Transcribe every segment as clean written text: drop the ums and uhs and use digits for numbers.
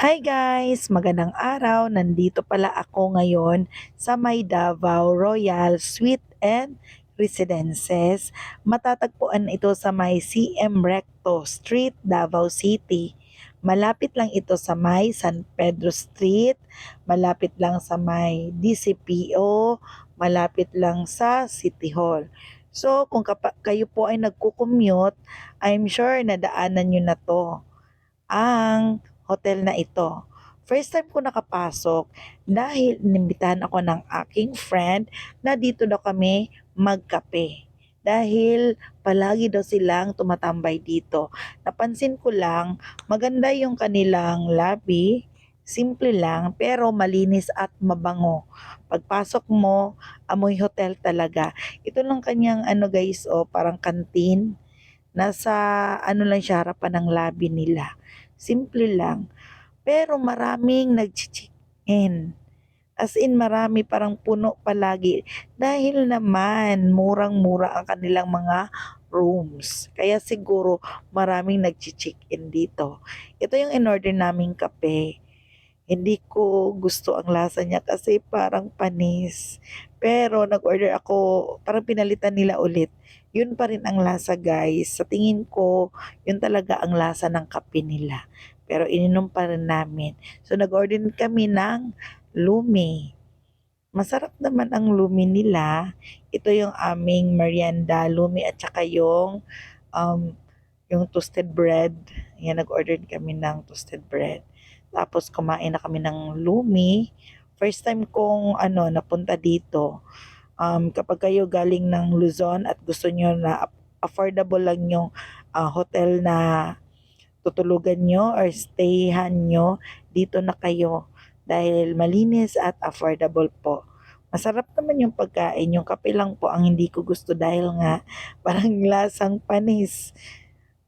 Hi guys! Magandang araw! Nandito pala ako ngayon sa may Davao Royal Suite and Residences. Matatagpuan ito sa may CM Recto Street, Davao City. Malapit lang ito sa may San Pedro Street, malapit lang sa may DCPO, malapit lang sa City Hall. So kung kayo po ay nagko-commute, I'm sure nadaanan nyo na to ang hotel na ito. First time ko nakapasok dahil inimbitahan ako ng aking friend na dito daw kami magkape. Dahil palagi daw silang tumatambay dito. Napansin ko lang, maganda yung kanilang lobby, simple lang pero malinis at mabango. Pagpasok mo, amoy hotel talaga. Ito lang kanyang guys, parang canteen. Nasa lang siya, harapan ng lobby nila. Simple lang. Pero maraming nag-check-in. As in marami, parang puno palagi. Dahil naman murang-mura ang kanilang mga rooms. Kaya siguro maraming nag-check-in dito. Ito yung in-order naming kape. Hindi ko gusto ang lasa niya kasi parang panis. Pero nag-order ako, parang pinalitan nila ulit. Yun pa rin ang lasa guys. Sa tingin ko, yun talaga ang lasa ng kape nila. Pero ininom pa rin namin. So nag-order kami ng lumi. Masarap naman ang lumi nila. Ito yung aming merienda, lumi at saka um, yung toasted bread. Yan, nag-order kami ng toasted bread. Tapos kumain na kami ng lumi. First time kong napunta dito. Kapag kayo galing ng Luzon at gusto nyo na affordable lang yung hotel na tutulugan nyo or stayhan nyo, dito na kayo. Dahil malinis at affordable po. Masarap naman yung pagkain. Yung kape lang po ang hindi ko gusto dahil nga parang lasang panis.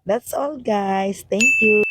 That's all guys. Thank you.